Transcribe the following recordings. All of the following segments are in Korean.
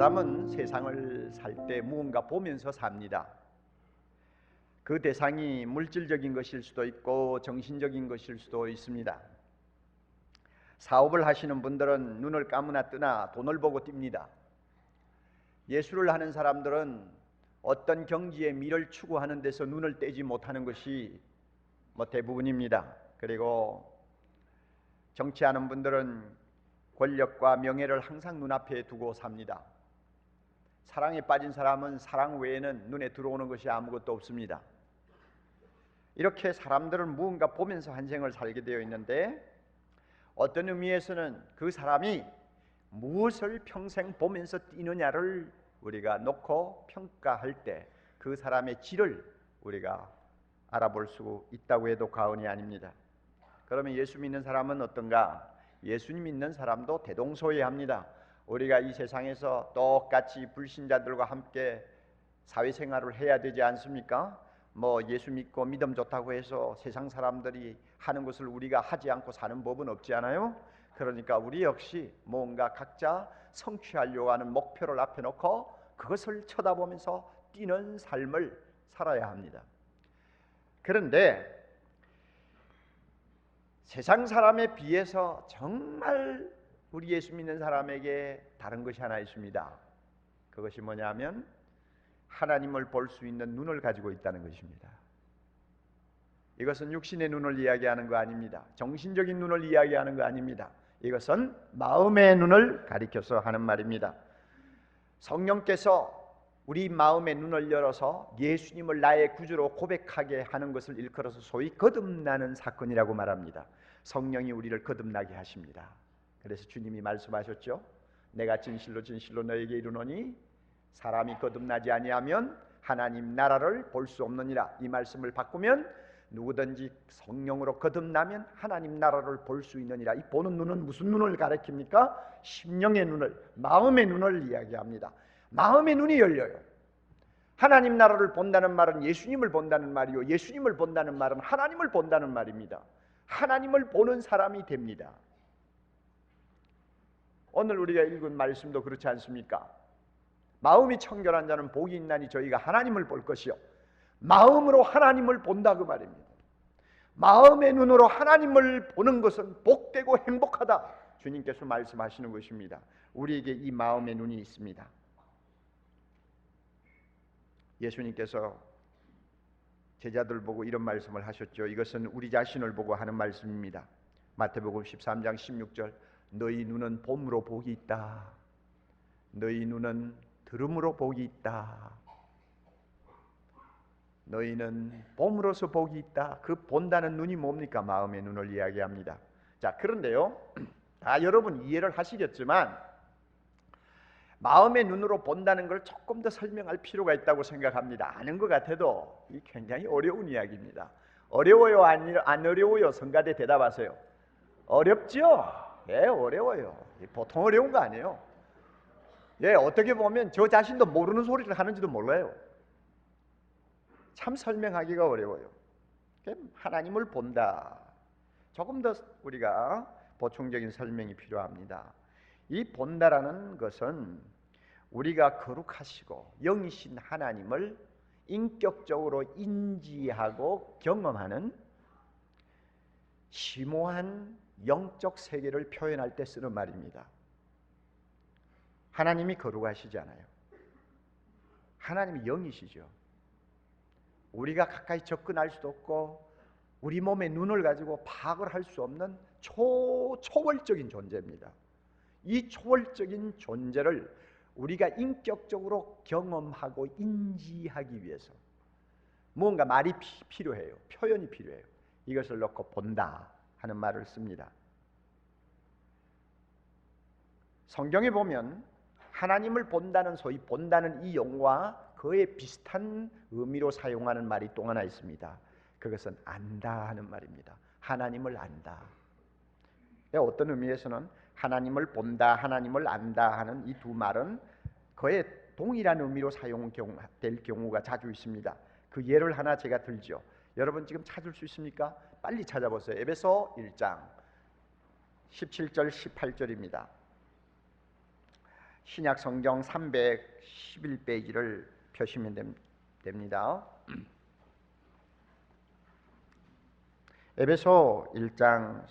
사람은 세상을 살 때 무언가 보면서 삽니다. 그 대상이 물질적인 것일 수도 있고 정신적인 것일 수도 있습니다. 사업을 하시는 분들은 눈을 감으나 뜨나 돈을 보고 뛵니다. 예술을 하는 사람들은 어떤 경지의 미를 추구하는 데서 눈을 떼지 못하는 것이 대부분입니다. 그리고 정치하는 분들은 권력과 명예를 항상 눈앞에 두고 삽니다. 사랑에 빠진 사람은 사랑 외에는 눈에 들어오는 것이 아무것도 없습니다. 이렇게 사람들은 무언가 보면서 한 생을 살게 되어 있는데, 어떤 의미에서는 그 사람이 무엇을 평생 보면서 뛰느냐를 우리가 놓고 평가할 때 그 사람의 질을 우리가 알아볼 수 있다고 해도 과언이 아닙니다. 그러면 예수 믿는 사람은 어떤가? 예수님 믿는 사람도 대동소이합니다. 우리가 이 세상에서 똑같이 불신자들과 함께 사회생활을 해야 되지 않습니까? 예수 믿고 믿음 좋다고 해서 세상 사람들이 하는 것을 우리가 하지 않고 사는 법은 없지 않아요? 그러니까 우리 역시 뭔가 각자 성취하려고 하는 목표를 앞에 놓고 그것을 쳐다보면서 뛰는 삶을 살아야 합니다. 그런데 세상 사람에 비해서 정말 우리 예수 믿는 사람에게 다른 것이 하나 있습니다. 그것이 뭐냐면 하나님을 볼 수 있는 눈을 가지고 있다는 것입니다. 이것은 육신의 눈을 이야기하는 거 아닙니다. 정신적인 눈을 이야기하는 거 아닙니다. 이것은 마음의 눈을 가리켜서 하는 말입니다. 성령께서 우리 마음의 눈을 열어서 예수님을 나의 구주로 고백하게 하는 것을 일컬어서 소위 거듭나는 사건이라고 말합니다. 성령이 우리를 거듭나게 하십니다. 그래서 주님이 말씀하셨죠. 내가 진실로 진실로 너에게 이르노니 사람이 거듭나지 아니하면 하나님 나라를 볼 수 없느니라. 이 말씀을 바꾸면 누구든지 성령으로 거듭나면 하나님 나라를 볼 수 있느니라. 이 보는 눈은 무슨 눈을 가리킵니까? 심령의 눈을, 마음의 눈을 이야기합니다. 마음의 눈이 열려요. 하나님 나라를 본다는 말은 예수님을 본다는 말이요, 예수님을 본다는 말은 하나님을 본다는 말입니다. 하나님을 보는 사람이 됩니다. 오늘 우리가 읽은 말씀도 그렇지 않습니까? 마음이 청결한 자는 복이 있나니 저희가 하나님을 볼 것이요, 마음으로 하나님을 본다 그 말입니다. 마음의 눈으로 하나님을 보는 것은 복되고 행복하다, 주님께서 말씀하시는 것입니다. 우리에게 이 마음의 눈이 있습니다. 예수님께서 제자들 보고 이런 말씀을 하셨죠. 이것은 우리 자신을 보고 하는 말씀입니다. 마태복음 13장 16절, 너희 눈은 봄으로 복이 있다. 너희 눈은 들음으로 복이 있다. 너희는 봄으로서 복이 있다. 그 본다는 눈이 뭡니까? 마음의 눈을 이야기합니다. 자, 그런데요, 다 여러분 이해를 하시겠지만 마음의 눈으로 본다는 걸 조금 더 설명할 필요가 있다고 생각합니다. 아는 것 같아도 이 굉장히 어려운 이야기입니다. 어려워요? 안 어려워요? 성가대 대답하세요. 어렵죠? 예, 어려워요. 보통 어려운 거 아니에요. 예, 어떻게 보면 저 자신도 모르는 소리를 하는지도 몰라요. 참 설명하기가 어려워요. 하나님을 본다. 조금 더 우리가 보충적인 설명이 필요합니다. 이 본다라는 것은 우리가 거룩하시고 영이신 하나님을 인격적으로 인지하고 경험하는 심오한 영적 세계를 표현할 때 쓰는 말입니다. 하나님이 거룩하시잖아요. 하나님이 영이시죠. 우리가 가까이 접근할 수도 없고 우리 몸의 눈을 가지고 파악을 할 수 없는 초월적인 존재입니다. 이 초월적인 존재를 우리가 인격적으로 경험하고 인지하기 위해서 무언가 말이 필요해요. 표현이 필요해요. 이것을 놓고 본다 하는 말을 씁니다. 성경에 보면 하나님을 본다는, 소위 본다는 이 용어와 그에 비슷한 의미로 사용하는 말이 또 하나 있습니다. 그것은 안다 하는 말입니다. 하나님을 안다. 어떤 의미에서는 하나님을 본다, 하나님을 안다 하는 이 두 말은 거의 동일한 의미로 사용될 경우가 자주 있습니다. 그 예를 하나 제가 들죠. 여러분 지금 찾을 수 있습니까? 빨리 찾아보세요. 에베소 1장 17절 18절입니다. 신약 성경 311페이지를 펴시면 됩니다. 에베소 1장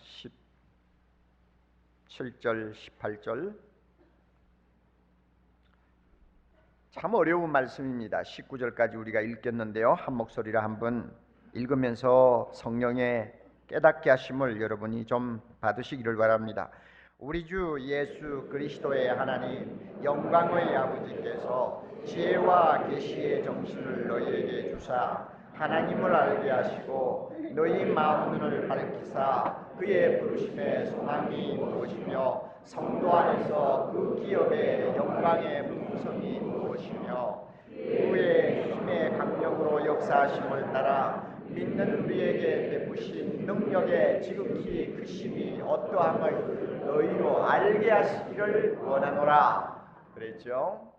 17절 18절 참 어려운 말씀입니다. 19절까지 우리가 읽겠는데요, 한 목소리로 한번 읽으면서 성령의 깨닫게 하심을 여러분이 좀 받으시기를 바랍니다. 우리 주 예수 그리스도의 하나님 영광의 아버지께서 지혜와 계시의 정신을 너희에게 주사 하나님을 알게 하시고 너희 마음 눈을 밝히사 그의 부르심의 소망이 무엇이며 성도 안에서 그 기업의 영광의 풍성이 무엇이며 그의 힘의 강력으로 역사하심을 따라 믿는 우리에게 베푸신 능력의 지극히 크심이 어떠함을 너희로 알게 하시기를 원하노라 그랬죠.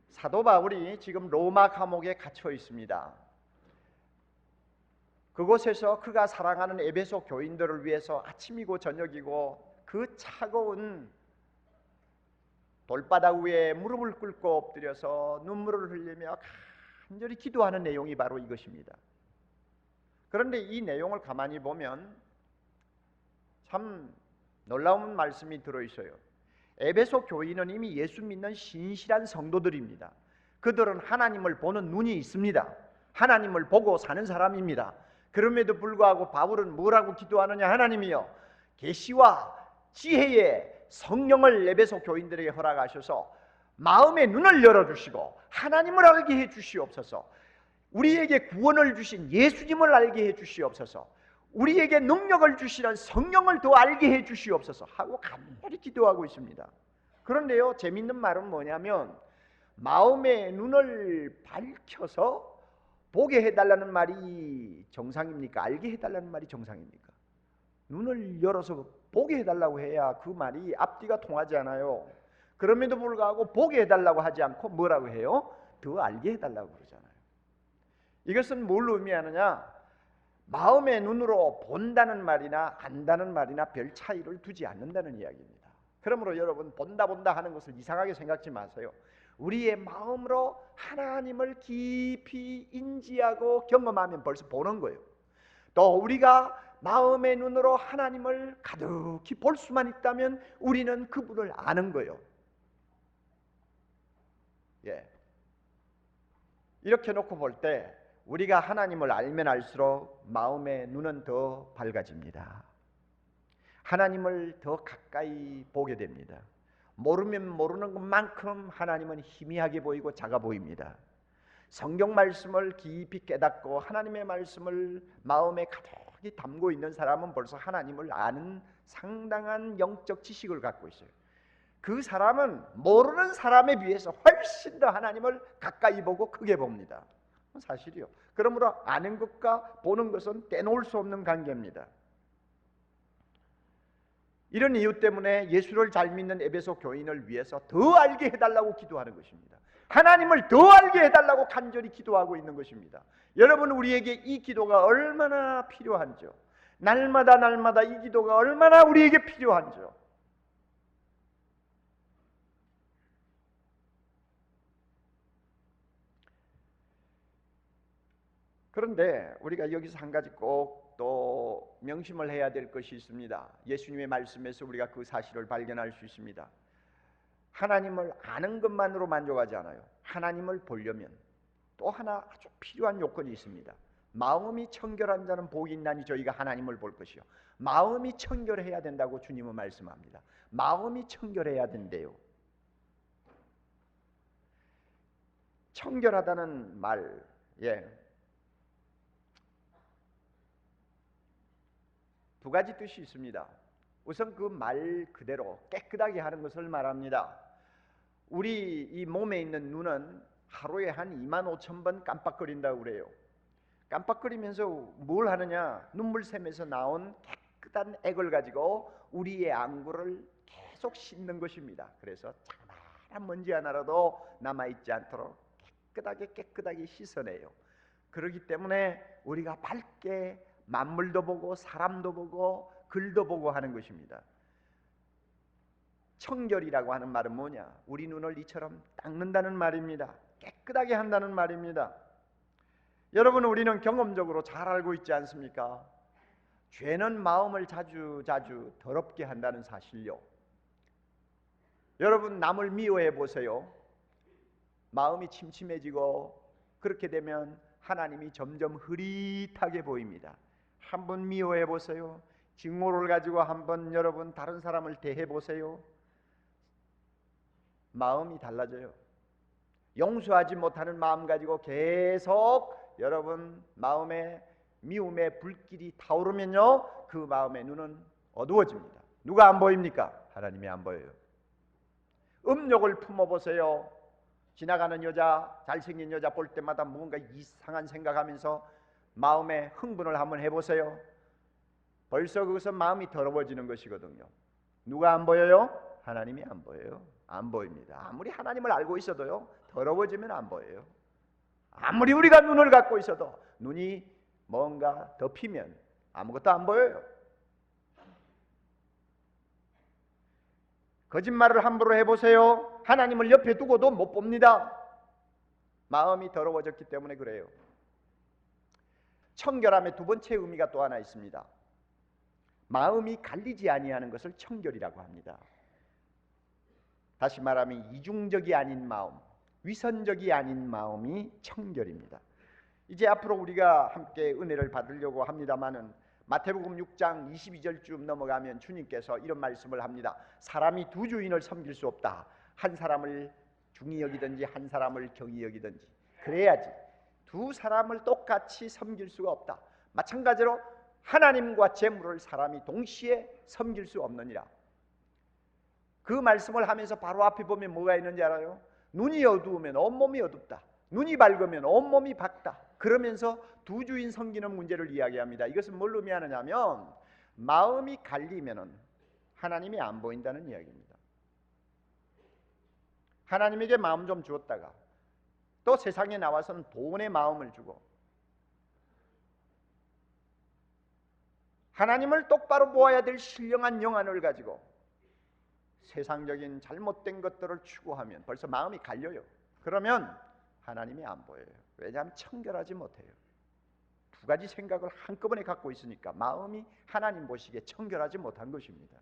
사도 바울이 지금 로마 감옥에 갇혀 있습니다. 그곳에서 그가 사랑하는 에베소 교인들을 위해서 아침이고 저녁이고 그 차가운 돌바닥 위에 무릎을 꿇고 엎드려서 눈물을 흘리며 간절히 기도하는 내용이 바로 이것입니다. 그런데 이 내용을 가만히 보면 참 놀라운 말씀이 들어있어요. 에베소 교인은 이미 예수 믿는 신실한 성도들입니다. 그들은 하나님을 보는 눈이 있습니다. 하나님을 보고 사는 사람입니다. 그럼에도 불구하고 바울은 뭐라고 기도하느냐? 하나님이여 계시와 지혜의 성령을 에베소 교인들에게 허락하셔서 마음의 눈을 열어주시고 하나님을 알게 해주시옵소서. 우리에게 구원을 주신 예수님을 알게 해주시옵소서. 우리에게 능력을 주시는 성령을 더 알게 해주시옵소서 하고 간절히 기도하고 있습니다. 그런데요, 재밌는 말은 뭐냐면 마음의 눈을 밝혀서 보게 해달라는 말이 정상입니까? 알게 해달라는 말이 정상입니까? 눈을 열어서 보게 해달라고 해야 그 말이 앞뒤가 통하지 않아요. 그럼에도 불구하고 보게 해달라고 하지 않고 뭐라고 해요? 더 알게 해달라고 그러잖아요. 이것은 뭘 의미하느냐? 마음의 눈으로 본다는 말이나 안다는 말이나 별 차이를 두지 않는다는 이야기입니다. 그러므로 여러분 본다 하는 것을 이상하게 생각지 마세요. 우리의 마음으로 하나님을 깊이 인지하고 경험하면 벌써 보는 거예요. 또 우리가 마음의 눈으로 하나님을 가득히 볼 수만 있다면 우리는 그분을 아는 거예요. 이렇게 놓고 볼 때 우리가 하나님을 알면 알수록 마음의 눈은 더 밝아집니다. 하나님을 더 가까이 보게 됩니다. 모르면 모르는 것만큼 하나님은 희미하게 보이고 작아 보입니다. 성경 말씀을 깊이 깨닫고 하나님의 말씀을 마음에 가득히 담고 있는 사람은 벌써 하나님을 아는 상당한 영적 지식을 갖고 있어요. 그 사람은 모르는 사람에 비해서 훨씬 더 하나님을 가까이 보고 크게 봅니다. 사실이요. 그러므로 아는 것과 보는 것은 떼놓을 수 없는 관계입니다. 이런 이유 때문에 예수를 잘 믿는 에베소 교인을 위해서 더 알게 해달라고 기도하는 것입니다. 하나님을 더 알게 해달라고 간절히 기도하고 있는 것입니다. 여러분, 우리에게 이 기도가 얼마나 필요한지요. 날마다 이 기도가 얼마나 우리에게 필요한지요. 그런데 우리가 여기서 한 가지 꼭 또 명심을 해야 될 것이 있습니다. 예수님의 말씀에서 우리가 그 사실을 발견할 수 있습니다. 하나님을 아는 것만으로 만족하지 않아요. 하나님을 보려면 또 하나 아주 필요한 요건이 있습니다. 마음이 청결한 자는 복이 있나니 저희가 하나님을 볼 것이요. 마음이 청결해야 된다고 주님은 말씀합니다. 마음이 청결해야 된대요. 청결하다는 말, 두 가지 뜻이 있습니다. 우선 그 말 그대로 깨끗하게 하는 것을 말합니다. 우리 이 몸에 있는 눈은 하루에 한 25,000번 깜빡거린다고 그래요. 깜빡거리면서 뭘 하느냐? 눈물 샘에서 나온 깨끗한 액을 가지고 우리의 안구를 계속 씻는 것입니다. 그래서 자그마한 먼지 하나라도 남아있지 않도록 깨끗하게 씻어내요. 그렇기 때문에 우리가 밝게 만물도 보고 사람도 보고 글도 보고 하는 것입니다. 청결이라고 하는 말은 뭐냐? 우리 눈을 이처럼 닦는다는 말입니다. 깨끗하게 한다는 말입니다. 여러분, 우리는 경험적으로 잘 알고 있지 않습니까? 죄는 마음을 자주 더럽게 한다는 사실요. 여러분, 남을 미워해 보세요. 마음이 침침해지고 그렇게 되면 하나님이 점점 흐릿하게 보입니다. 한번 미워해 보세요. 증오를 가지고 한번 여러분 다른 사람을 대해 보세요. 마음이 달라져요. 용서하지 못하는 마음 가지고 계속 여러분 마음에 미움의 불길이 타오르면요, 그 마음의 눈은 어두워집니다. 누가 안 보입니까? 하나님이 안 보여요. 음욕을 품어보세요. 지나가는 여자, 잘생긴 여자 볼 때마다 뭔가 이상한 생각하면서 마음에 흥분을 한번 해보세요. 벌써 그것은 마음이 더러워지는 것이거든요. 누가 안 보여요? 하나님이 안 보여요. 안 보입니다. 아무리 하나님을 알고 있어도요, 더러워지면 안 보여요. 아무리 우리가 눈을 갖고 있어도 눈이 뭔가 덮이면 아무것도 안 보여요. 거짓말을 함부로 해보세요. 하나님을 옆에 두고도 못 봅니다. 마음이 더러워졌기 때문에 그래요. 청결함의 두 번째 의미가 또 하나 있습니다. 마음이 갈리지 아니하는 것을 청결이라고 합니다. 다시 말하면 이중적이 아닌 마음, 위선적이 아닌 마음이 청결입니다. 이제 앞으로 우리가 함께 은혜를 받으려고 합니다마는 마태복음 6장 22절쯤 넘어가면 주님께서 이런 말씀을 합니다. 사람이 두 주인을 섬길 수 없다. 한 사람을 중히 여기든지 한 사람을 경히 여기든지 그래야지. 두 사람을 똑같이 섬길 수가 없다. 마찬가지로 하나님과 재물을 사람이 동시에 섬길 수 없느니라. 그 말씀을 하면서 바로 앞에 보면 뭐가 있는지 알아요? 눈이 어두우면 온몸이 어둡다. 눈이 밝으면 온몸이 밝다. 그러면서 두 주인 섬기는 문제를 이야기합니다. 이것은 뭘 의미하느냐면 마음이 갈리면은 하나님이 안 보인다는 이야기입니다. 하나님에게 마음 좀 주었다가 또 세상에 나와서는 돈에 마음을 주고 하나님을 똑바로 보아야 될 신령한 영안을 가지고 세상적인 잘못된 것들을 추구하면 벌써 마음이 갈려요. 그러면 하나님이 안 보여요. 왜냐하면 청결하지 못해요. 두 가지 생각을 한꺼번에 갖고 있으니까 마음이 하나님 보시기에 청결하지 못한 것입니다.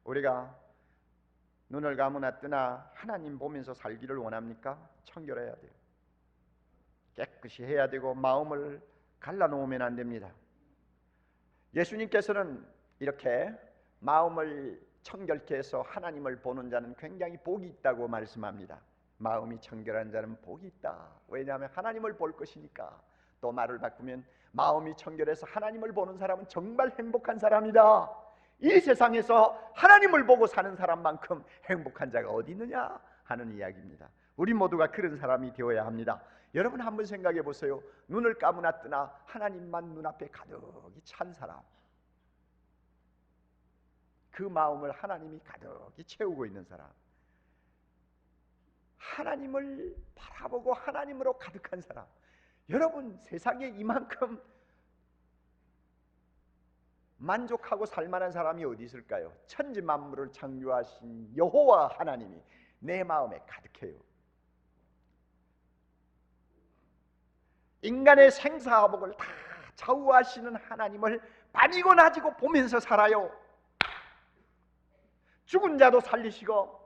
우리가 눈을 감으나 뜨나 하나님 보면서 살기를 원합니까? 청결해야 돼요. 깨끗이 해야 되고 마음을 갈라놓으면 안 됩니다. 예수님께서는 이렇게 마음을 청결케 해서 하나님을 보는 자는 굉장히 복이 있다고 말씀합니다. 마음이 청결한 자는 복이 있다. 왜냐하면 하나님을 볼 것이니까. 또 말을 바꾸면 마음이 청결해서 하나님을 보는 사람은 정말 행복한 사람이다. 이 세상에서 하나님을 보고 사는 사람만큼 행복한 자가 어디 있느냐 하는 이야기입니다. 우리 모두가 그런 사람이 되어야 합니다. 여러분 한번 생각해 보세요. 눈을 감으나 뜨나 하나님만 눈앞에 가득히 찬 사람, 그 마음을 하나님이 가득히 채우고 있는 사람, 하나님을 바라보고 하나님으로 가득한 사람. 여러분 세상에 이만큼 만족하고 살만한 사람이 어디 있을까요? 천지 만물을 창조하신 여호와 하나님이 내 마음에 가득해요. 인간의 생사화복을 다 좌우하시는 하나님을 밤이고 낮이고 보면서 살아요. 죽은 자도 살리시고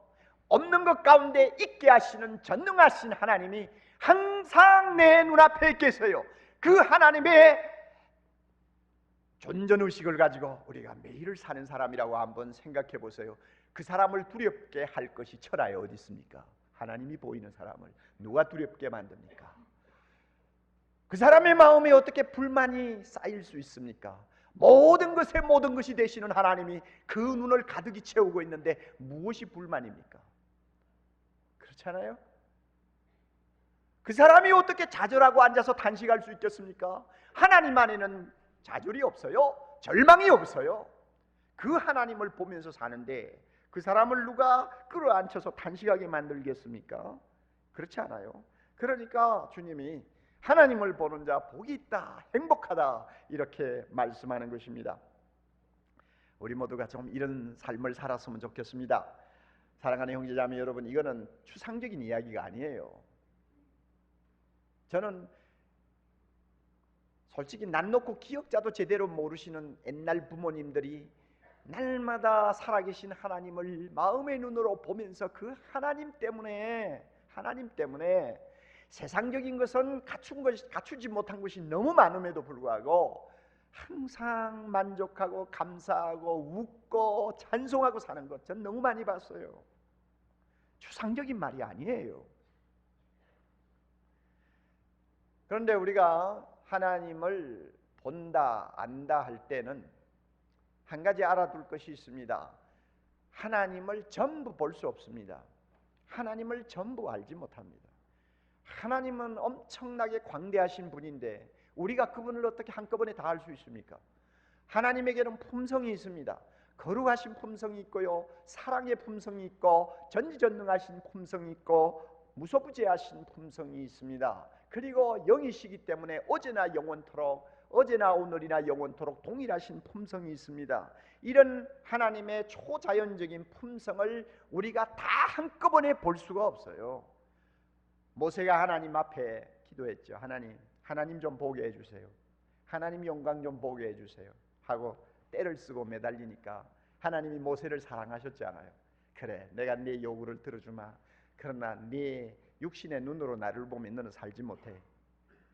없는 것 가운데 있게 하시는 전능하신 하나님이 항상 내 눈앞에 계세요. 그 하나님의 존전의식을 가지고 우리가 매일을 사는 사람이라고 한번 생각해 보세요. 그 사람을 두렵게 할 것이 천하에 어디 있습니까? 하나님이 보이는 사람을 누가 두렵게 만듭니까? 그 사람의 마음에 어떻게 불만이 쌓일 수 있습니까? 모든 것에 모든 것이 되시는 하나님이 그 눈을 가득히 채우고 있는데 무엇이 불만입니까? 그렇잖아요? 그 사람이 어떻게 좌절하고 앉아서 단식할 수 있겠습니까? 하나님 안에는 좌절이 없어요. 절망이 없어요. 그 하나님을 보면서 사는데 그 사람을 누가 끌어안혀서 단식하게 만들겠습니까? 그렇지 않아요. 그러니까 주님이 하나님을 보는 자 복이 있다, 행복하다 이렇게 말씀하는 것입니다. 우리 모두가 좀 이런 삶을 살았으면 좋겠습니다. 사랑하는 형제자매 여러분, 이거는 추상적인 이야기가 아니에요. 저는 솔직히 난 놓고 기억자도 제대로 모르시는 옛날 부모님들이 날마다 살아계신 하나님을 마음의 눈으로 보면서 그 하나님 때문에 세상적인 것은 갖추지 못한 것이 너무 많음에도 불구하고 항상 만족하고 감사하고 웃고 찬송하고 사는 것 전 너무 많이 봤어요. 추상적인 말이 아니에요. 그런데 우리가 하나님을 본다, 안다 할 때는 한 가지 알아둘 것이 있습니다. 하나님을 전부 볼 수 없습니다. 하나님을 전부 알지 못합니다. 하나님은 엄청나게 광대하신 분인데 우리가 그분을 어떻게 한꺼번에 다 알 수 있습니까? 하나님에게는 품성이 있습니다. 거룩하신 품성이 있고요, 사랑의 품성이 있고, 전지전능하신 품성이 있고, 무소부재하신 품성이 있습니다. 그리고 영이시기 때문에 어제나 영원토록, 어제나 오늘이나 영원토록 동일하신 품성이 있습니다. 이런 하나님의 초자연적인 품성을 우리가 다 한꺼번에 볼 수가 없어요. 모세가 하나님 앞에 기도했죠. 하나님 좀 보게 해주세요. 하나님 영광 좀 보게 해주세요 하고 떼를 쓰고 매달리니까 하나님이 모세를 사랑하셨잖아요. 그래, 내가 네 요구를 들어주마. 그러나 네 육신의 눈으로 나를 보면 너는 살지 못해.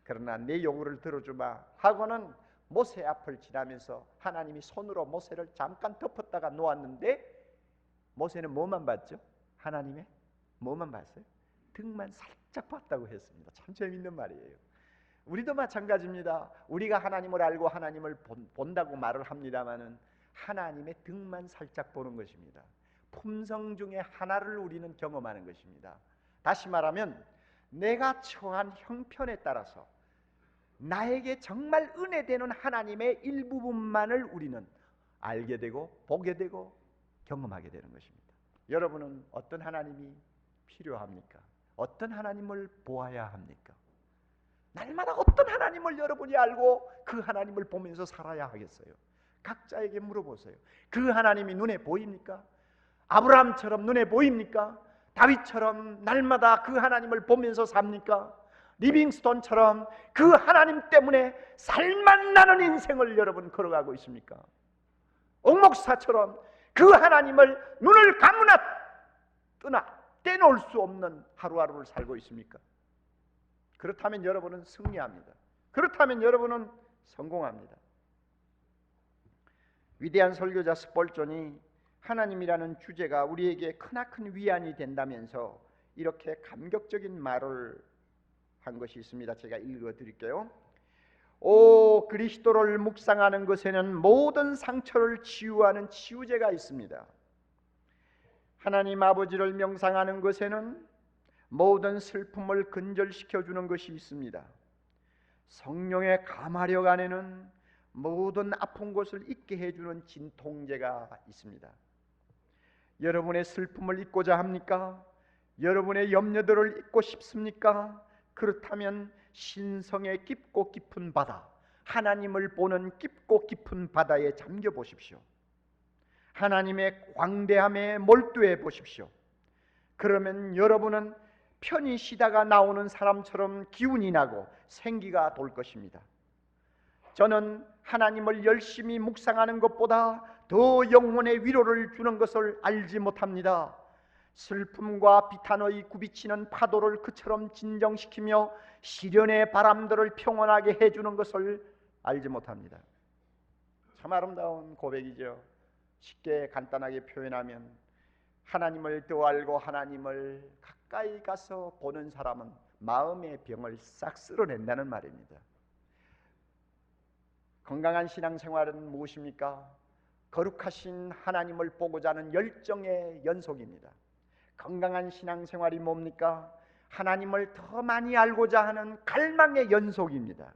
그러나 네 요구를 들어주마 하고는 모세 앞을 지나면서 하나님이 손으로 모세를 잠깐 덮었다가 놓았는데 모세는 뭐만 봤죠? 하나님의 뭐만 봤어요? 등만 살짝 봤다고 했습니다. 참 재밌는 말이에요. 우리도 마찬가지입니다. 우리가 하나님을 알고 하나님을 본다고 말을 합니다마는 하나님의 등만 살짝 보는 것입니다. 품성 중에 하나를 우리는 경험하는 것입니다. 다시 말하면 내가 처한 형편에 따라서 나에게 정말 은혜되는 하나님의 일부분만을 우리는 알게 되고 보게 되고 경험하게 되는 것입니다. 여러분은 어떤 하나님이 필요합니까? 어떤 하나님을 보아야 합니까? 날마다 어떤 하나님을 여러분이 알고 그 하나님을 보면서 살아야 하겠어요? 각자에게 물어보세요. 그 하나님이 눈에 보입니까? 아브라함처럼 눈에 보입니까? 다윗처럼 날마다 그 하나님을 보면서 삽니까? 리빙스톤처럼 그 하나님 때문에 살만 나는 인생을 여러분 걸어가고 있습니까? 옥목사처럼 그 하나님을 눈을 감으나 뜨나 떼놓을 수 없는 하루하루를 살고 있습니까? 그렇다면 여러분은 승리합니다. 그렇다면 여러분은 성공합니다. 위대한 설교자 스펄전이 하나님이라는 주제가 우리에게 크나큰 위안이 된다면서 이렇게 감격적인 말을 한 것이 있습니다. 제가 읽어드릴게요. 오, 그리스도를 묵상하는 것에는 모든 상처를 치유하는 치유제가 있습니다. 하나님 아버지를 명상하는 것에는 모든 슬픔을 근절시켜주는 것이 있습니다. 성령의 감화력 안에는 모든 아픈 곳을 잊게 해주는 진통제가 있습니다. 여러분의 슬픔을 잊고자 합니까? 여러분의 염려들을 잊고 싶습니까? 그렇다면 신성의 깊고 깊은 바다, 하나님을 보는 깊고 깊은 바다에 잠겨 보십시오. 하나님의 광대함에 몰두해 보십시오. 그러면 여러분은 편히 쉬다가 나오는 사람처럼 기운이 나고 생기가 돌 것입니다. 저는 하나님을 열심히 묵상하는 것보다 더 영혼의 위로를 주는 것을 알지 못합니다. 슬픔과 비탄의 굽이치는 파도를 그처럼 진정시키며 시련의 바람들을 평온하게 해주는 것을 알지 못합니다. 참 아름다운 고백이죠. 쉽게 간단하게 표현하면 하나님을 더 알고 하나님을 가까이 가서 보는 사람은 마음의 병을 싹 쓸어낸다는 말입니다. 건강한 신앙생활은 무엇입니까? 거룩하신 하나님을 보고자 하는 열정의 연속입니다. 건강한 신앙생활이 뭡니까? 하나님을 더 많이 알고자 하는 갈망의 연속입니다.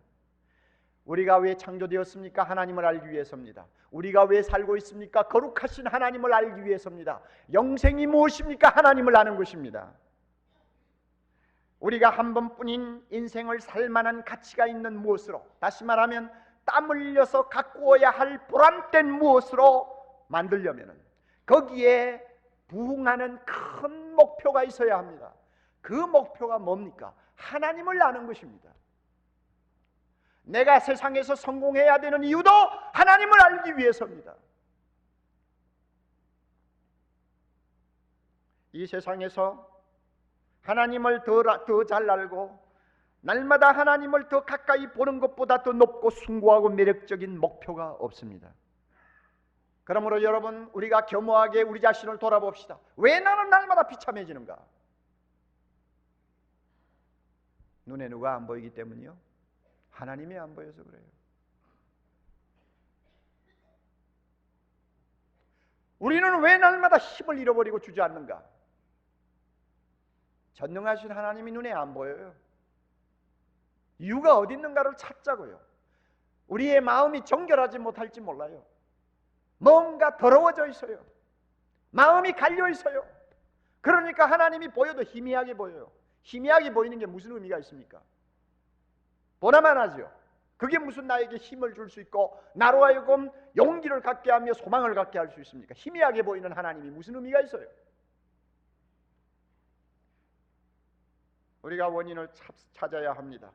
우리가 왜 창조되었습니까? 하나님을 알기 위해서입니다. 우리가 왜 살고 있습니까? 거룩하신 하나님을 알기 위해서입니다. 영생이 무엇입니까? 하나님을 아는 것입니다. 우리가 한 번뿐인 인생을 살만한 가치가 있는 무엇으로, 다시 말하면 땀 흘려서 가꾸어야 할 보람된 무엇으로 만들려면은 거기에 부응하는 큰 목표가 있어야 합니다. 그 목표가 뭡니까? 하나님을 아는 것입니다. 내가 세상에서 성공해야 되는 이유도 하나님을 알기 위해서입니다. 이 세상에서 하나님을 더 잘 알고 날마다 하나님을 더 가까이 보는 것보다 더 높고 숭고하고 매력적인 목표가 없습니다. 그러므로 여러분, 우리가 겸허하게 우리 자신을 돌아봅시다. 왜 나는 날마다 비참해지는가? 눈에 누가 안 보이기 때문이요? 하나님이 안 보여서 그래요. 우리는 왜 날마다 힘을 잃어버리고 주저앉는가? 전능하신 하나님이 눈에 안 보여요. 이유가 어디 있는가를 찾자고요. 우리의 마음이 정결하지 못할지 몰라요. 뭔가 더러워져 있어요. 마음이 갈려 있어요. 그러니까 하나님이 보여도 희미하게 보여요. 희미하게 보이는 게 무슨 의미가 있습니까? 보나만 하죠. 그게 무슨 나에게 힘을 줄 수 있고 나로 하여금 용기를 갖게 하며 소망을 갖게 할 수 있습니까? 희미하게 보이는 하나님이 무슨 의미가 있어요? 우리가 원인을 찾아야 합니다.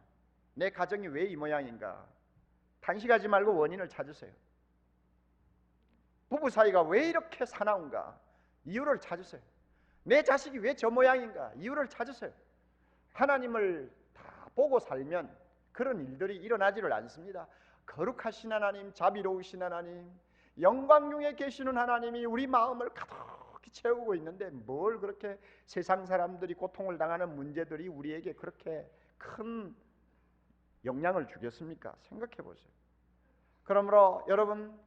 내 가정이 왜 이 모양인가? 탄식하지 말고 원인을 찾으세요. 부부 사이가 왜 이렇게 사나운가? 이유를 찾으세요. 내 자식이 왜 저 모양인가? 이유를 찾으세요. 하나님을 다 보고 살면 그런 일들이 일어나지를 않습니다. 거룩하신 하나님, 자비로우신 하나님, 영광 중에 계시는 하나님이 우리 마음을 가득히 채우고 있는데 뭘 그렇게 세상 사람들이 고통을 당하는 문제들이 우리에게 그렇게 큰 영향을 주겠습니까? 생각해 보세요. 그러므로 여러분,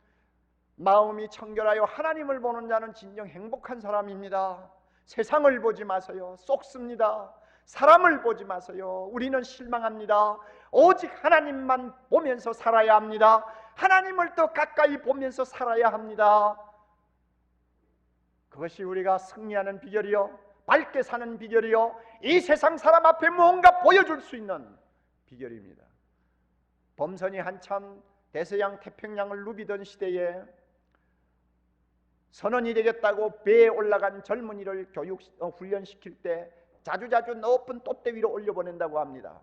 마음이 청결하여 하나님을 보는 자는 진정 행복한 사람입니다. 세상을 보지 마세요. 쏙습니다. 사람을 보지 마세요. 우리는 실망합니다. 오직 하나님만 보면서 살아야 합니다. 하나님을 더 가까이 보면서 살아야 합니다. 그것이 우리가 승리하는 비결이요, 밝게 사는 비결이요, 이 세상 사람 앞에 무언가 보여줄 수 있는 비결입니다. 범선이 한참 대서양 태평양을 누비던 시대에 선원이 되겠다고 배에 올라간 젊은이를 훈련시킬 때 자주자주 높은 돛대 위로 올려보낸다고 합니다.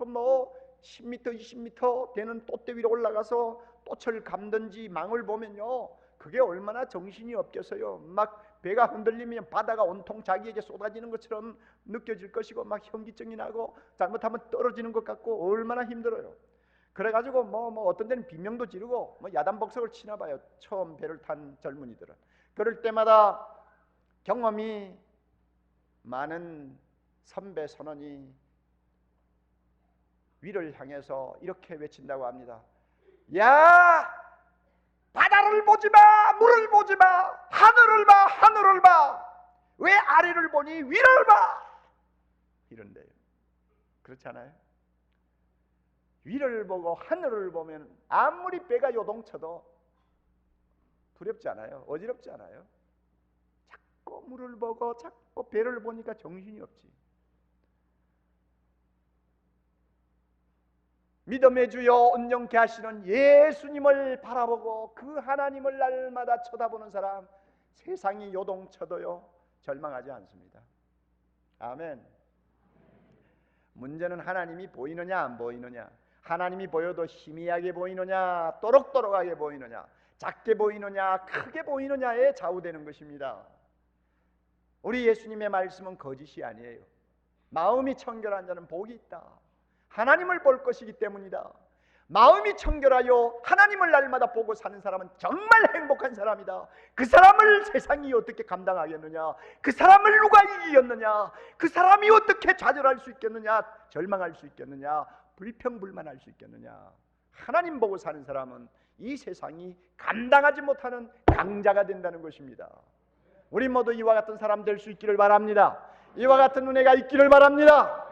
뭐 10m, 20m 되는 돛대 위로 올라가서 돛을 감든지 망을 보면요, 그게 얼마나 정신이 없겠어요. 막 배가 흔들리면 바다가 온통 자기에게 쏟아지는 것처럼 느껴질 것이고 막 현기증이 나고 잘못하면 떨어지는 것 같고 얼마나 힘들어요. 그래가지고 뭐 어떤 데는 비명도 지르고 뭐 야단벅석을 치나 봐요. 처음 배를 탄 젊은이들은. 그럴 때마다 경험이 많은 선배 선원이 위를 향해서 이렇게 외친다고 합니다. 야, 바다를 보지 마, 물을 보지 마, 하늘을 봐, 하늘을 봐. 왜 아래를 보니 위를 봐. 이런데요. 그렇지 않아요? 위를 보고 하늘을 보면 아무리 배가 요동쳐도 두렵지 않아요? 어지럽지 않아요? 자꾸 물을 보고 자꾸 배를 보니까 정신이 없지. 믿음의 주여 온전케 하시는 예수님을 바라보고 그 하나님을 날마다 쳐다보는 사람, 세상이 요동쳐도요 절망하지 않습니다. 아멘. 문제는 하나님이 보이느냐 안 보이느냐, 하나님이 보여도 희미하게 보이느냐, 또록또록하게 보이느냐, 작게 보이느냐, 크게 보이느냐에 좌우되는 것입니다. 우리 예수님의 말씀은 거짓이 아니에요. 마음이 청결한 자는 복이 있다. 하나님을 볼 것이기 때문이다. 마음이 청결하여 하나님을 날마다 보고 사는 사람은 정말 행복한 사람이다. 그 사람을 세상이 어떻게 감당하겠느냐, 그 사람을 누가 이기겠느냐, 그 사람이 어떻게 좌절할 수 있겠느냐, 절망할 수 있겠느냐, 불평불만할 수 있겠느냐. 하나님 보고 사는 사람은 이 세상이 감당하지 못하는 강자가 된다는 것입니다. 우리 모두 이와 같은 사람 될 수 있기를 바랍니다. 이와 같은 은혜가 있기를 바랍니다.